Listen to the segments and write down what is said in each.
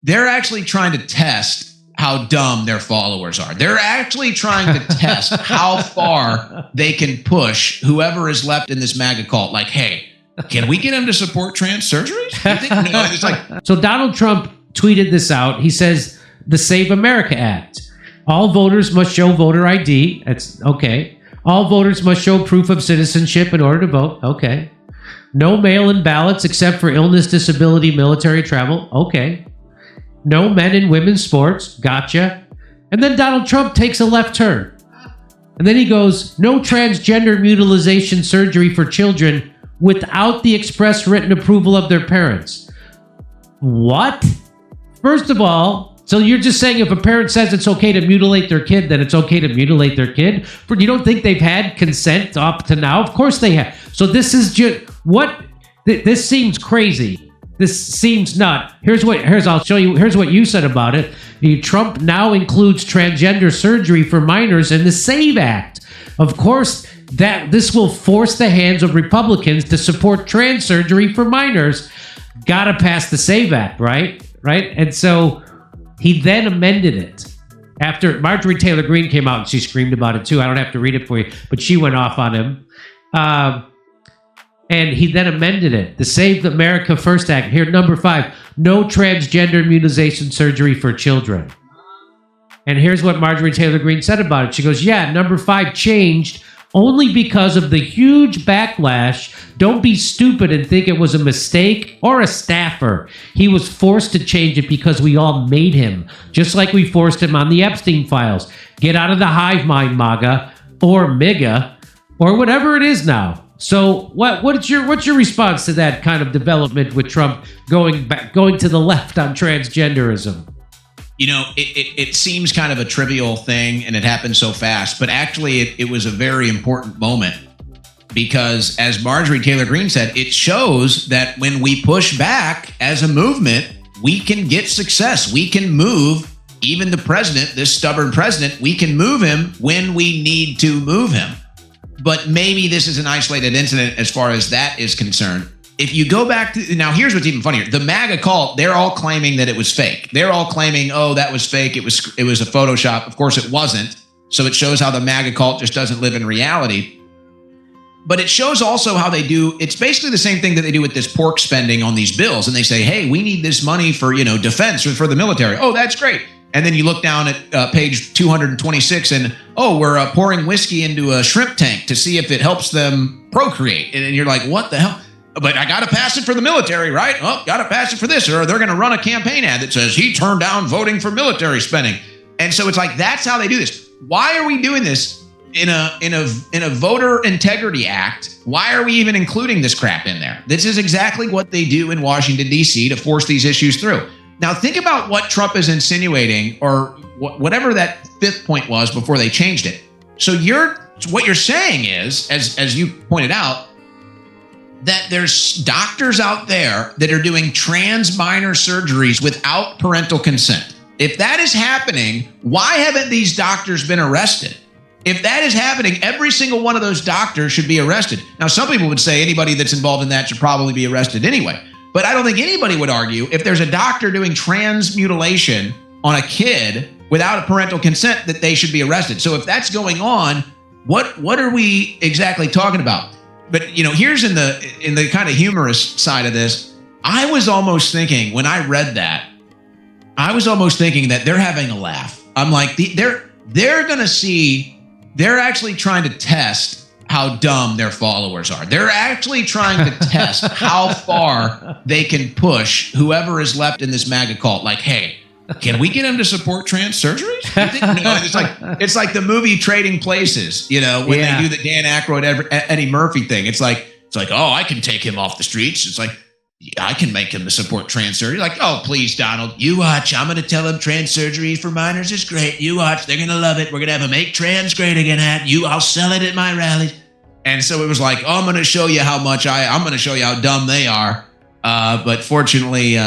they're actually trying to test how dumb their followers are. They're actually trying to test how far they can push whoever is left in this MAGA cult. Like, hey, can we get him to support trans surgeries? You think? No, it's like, so Donald Trump tweeted this out. He says the Save America Act. All voters must show voter ID. That's okay. All voters must show proof of citizenship in order to vote. Okay. No mail-in ballots except for illness, disability, military travel. Okay. No men and women's sports. Gotcha. And then Donald Trump takes a left turn. And then he goes, no transgender mutilization surgery for children without the express written approval of their parents. What? First of all, so you're just saying if a parent says it's okay to mutilate their kid, then it's okay to mutilate their kid? You don't think they've had consent up to now? Of course they have. So this is just what this seems crazy. This seems not. I'll show you. Here's what you said about it. Trump now includes transgender surgery for minors in the SAVE Act. Of course, that this will force the hands of Republicans to support trans surgery for minors. Gotta pass the SAVE Act, right? Right? And so he then amended it. After Marjorie Taylor Greene came out and she screamed about it too. I don't have to read it for you, but she went off on him. And he then amended it. The Save America First Act. Here, number 5, no transgender immunization surgery for children. And here's what Marjorie Taylor Greene said about it. She goes, yeah, number 5 changed only because of the huge backlash. Don't be stupid and think it was a mistake or a staffer. He was forced to change it because we all made him, just like we forced him on the Epstein files. Get out of the hive mind, MAGA, or MIGA, or whatever it is now. So what's your response to that kind of development with Trump going to the left on transgenderism? You know, it seems kind of a trivial thing and it happened so fast, but actually it was a very important moment because, as Marjorie Taylor Greene said, it shows that when we push back as a movement, we can get success. We can move even the president, this stubborn president, we can move him when we need to move him. But maybe this is an isolated incident as far as that is concerned. If you go back to, now here's what's even funnier. The MAGA cult, they're all claiming that it was fake. They're all claiming, oh, that was fake. It was a Photoshop. Of course it wasn't. So it shows how the MAGA cult just doesn't live in reality. But it shows also how they do, it's basically the same thing that they do with this pork spending on these bills. And they say, hey, we need this money for, defense or for the military. Oh, that's great. And then you look down at page 226 and, oh, we're pouring whiskey into a shrimp tank to see if it helps them procreate. And you're like, what the hell? But I got to pass it for the military, right? Oh, got to pass it for this. Or they're going to run a campaign ad that says he turned down voting for military spending. And so it's like, that's how they do this. Why are we doing this in a voter integrity act? Why are we even including this crap in there? This is exactly what they do in Washington, D.C. to force these issues through. Now, think about what Trump is insinuating, or whatever that 5th point was before they changed it. So what you're saying is, as you pointed out, that there's doctors out there that are doing trans minor surgeries without parental consent. If that is happening, why haven't these doctors been arrested? If that is happening, every single one of those doctors should be arrested. Now, some people would say anybody that's involved in that should probably be arrested anyway. But I don't think anybody would argue if there's a doctor doing trans mutilation on a kid without a parental consent that they should be arrested. So if that's going on, what are we exactly talking about? But here's in the kind of humorous side of this, I was almost thinking when I read that, that they're having a laugh. I'm like, they're going to see, they're actually trying to test how dumb their followers are. They're actually trying to test how far they can push whoever is left in this MAGA cult. Like, hey, can we get him to support trans surgeries? It's like the movie Trading Places, when they do the Dan Aykroyd, Eddie Murphy thing. It's like, oh, I can take him off the streets. It's like, I can make him to support trans surgery. Like, oh, please, Donald, you watch. I'm going to tell him trans surgery for minors is great. You watch. They're going to love it. We're going to have a Make Trans Great Again hat. I'll sell it at my rallies. And so it was like, oh, I'm going to show you how much I'm going to show you how dumb they are. But fortunately,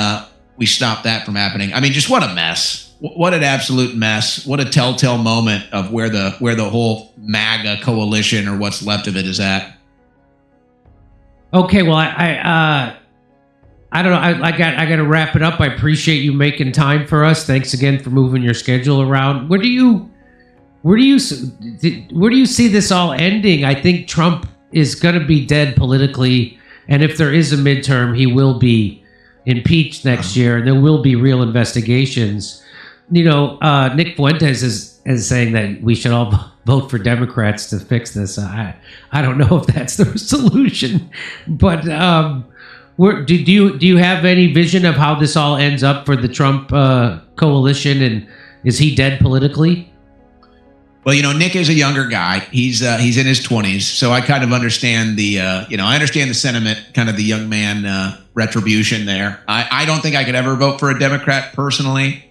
we stopped that from happening. I mean, just what a mess. What an absolute mess. What a telltale moment of where the whole MAGA coalition or what's left of it is at. Okay, well, I don't know. I got to wrap it up. I appreciate you making time for us. Thanks again for moving your schedule around. Where do you see this all ending? I think Trump is going to be dead politically, and if there is a midterm, he will be impeached next year, and there will be real investigations. Nick Fuentes is saying that we should all vote for Democrats to fix this. I don't know if that's the solution, but do you have any vision of how this all ends up for the Trump coalition, and is he dead politically? Well, Nick is a younger guy. He's in his 20s, so I kind of understand I understand the sentiment, kind of the young man retribution there. I don't think I could ever vote for a Democrat personally,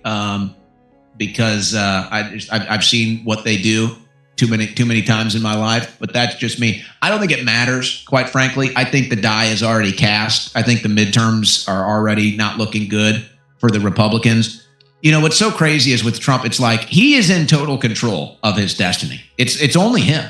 because I've seen what they do too many times in my life. But that's just me. I don't think it matters, quite frankly. I think the die is already cast. I think the midterms are already not looking good for the Republicans. What's so crazy is with Trump, it's like he is in total control of his destiny. It's only him.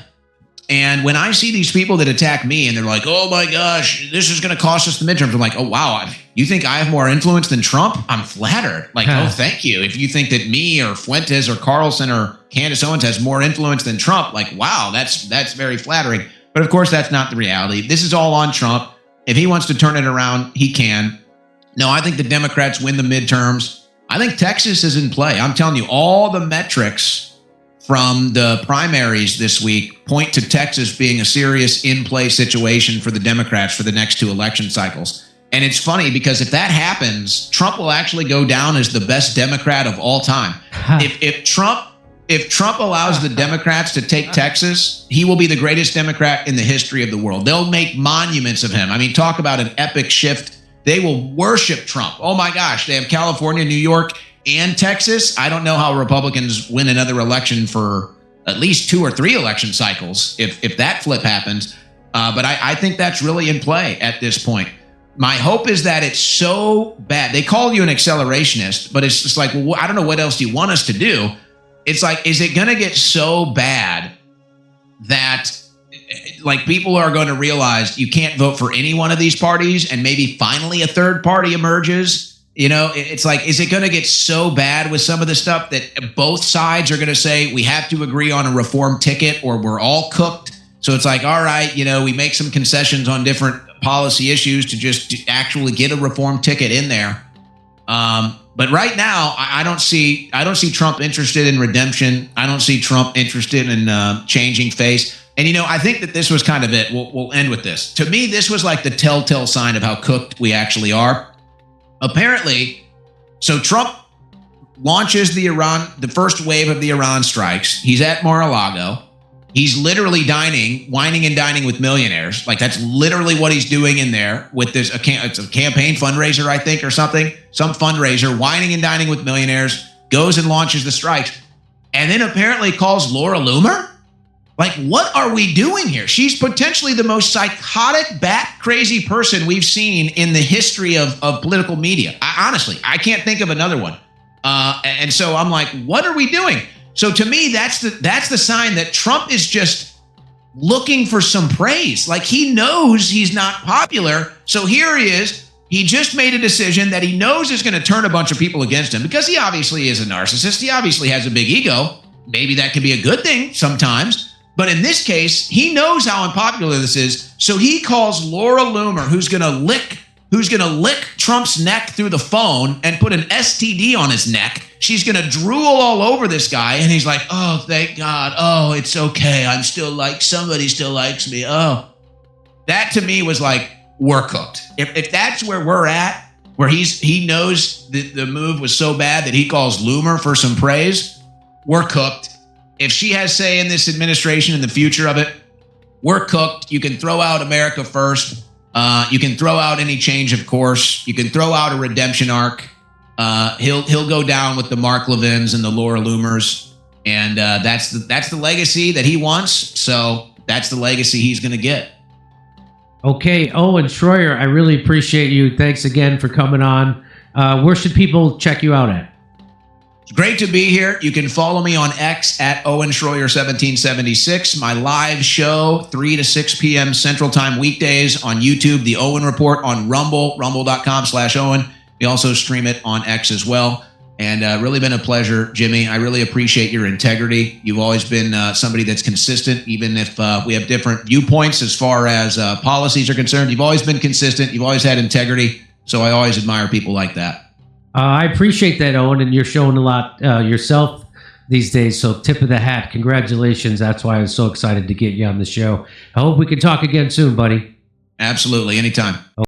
And when I see these people that attack me and they're like, oh my gosh, this is going to cost us the midterms. I'm like, oh, wow. You think I have more influence than Trump? I'm flattered. Like, oh, thank you. If you think that me or Fuentes or Carlson or Candace Owens has more influence than Trump, like, wow, that's very flattering. But of course, that's not the reality. This is all on Trump. If he wants to turn it around, he can. No, I think the Democrats win the midterms. I think Texas is in play. I'm telling you, all the metrics from the primaries this week point to Texas being a serious in-play situation for the Democrats for the next 2 election cycles. And it's funny because if that happens, Trump will actually go down as the best Democrat of all time. If Trump allows the Democrats to take Texas, he will be the greatest Democrat in the history of the world. They'll make monuments of him. I mean, talk about an epic shift. They will worship Trump. Oh my gosh, they have California, New York, and Texas. I don't know how Republicans win another election for at least 2 or 3 election cycles if that flip happens. But I think that's really in play at this point. My hope is that it's so bad. They call you an accelerationist, but it's just like, well, I don't know what else do you want us to do. It's like, is it going to get so bad that like people are going to realize you can't vote for any one of these parties and maybe finally a third party emerges? It's like, is it going to get so bad with some of the stuff that both sides are going to say we have to agree on a reform ticket or we're all cooked? So it's like, all right, we make some concessions on different policy issues to actually get a reform ticket in there. But right now, I don't see Trump interested in redemption. I don't see Trump interested in changing face. And, I think that this was kind of it. We'll end with this. To me, this was like the telltale sign of how cooked we actually are. Apparently, so Trump launches the first wave of the Iran strikes. He's at Mar-a-Lago. He's literally whining and dining with millionaires. Like that's literally what he's doing in there with this. It's a campaign fundraiser, I think, or something. Some fundraiser, whining and dining with millionaires, goes and launches the strikes. And then apparently calls Laura Loomer. Like, what are we doing here? She's potentially the most psychotic, bat-crazy person we've seen in the history of political media. Honestly, I can't think of another one. And so I'm like, what are we doing? So to me, that's the sign that Trump is just looking for some praise. Like he knows he's not popular. So here he is. He just made a decision that he knows is going to turn a bunch of people against him because he obviously is a narcissist. He obviously has a big ego. Maybe that can be a good thing sometimes. But in this case, he knows how unpopular this is. So he calls Laura Loomer, who's going to lick Trump's neck through the phone and put an STD on his neck. She's going to drool all over this guy. And he's like, oh, thank God. Oh, it's okay. Somebody still likes me. Oh, that to me was like, we're cooked. If that's where we're at, where he knows the move was so bad that he calls Loomer for some praise, we're cooked. If she has say in this administration and the future of it, we're cooked. You can throw out America First. You can throw out any change of course. You can throw out a redemption arc. He'll go down with the Mark Levins and the Laura Loomers, and that's the legacy that he wants. So that's the legacy he's going to get. Okay, Owen Schroyer, I really appreciate you. Thanks again for coming on. Where should people check you out at? It's great to be here. You can follow me on X at Owen Schroyer 1776. My live show, 3 to 6 p.m. Central Time weekdays on YouTube. The Owen Report on Rumble, rumble.com/Owen. We also stream it on X as well. And really been a pleasure, Jimmy. I really appreciate your integrity. You've always been somebody that's consistent, even if we have different viewpoints as far as policies are concerned. You've always been consistent. You've always had integrity. So I always admire people like that. I appreciate that, Owen, and you're showing a lot yourself these days. So tip of the hat. Congratulations. That's why I was so excited to get you on the show. I hope we can talk again soon, buddy. Absolutely. Anytime.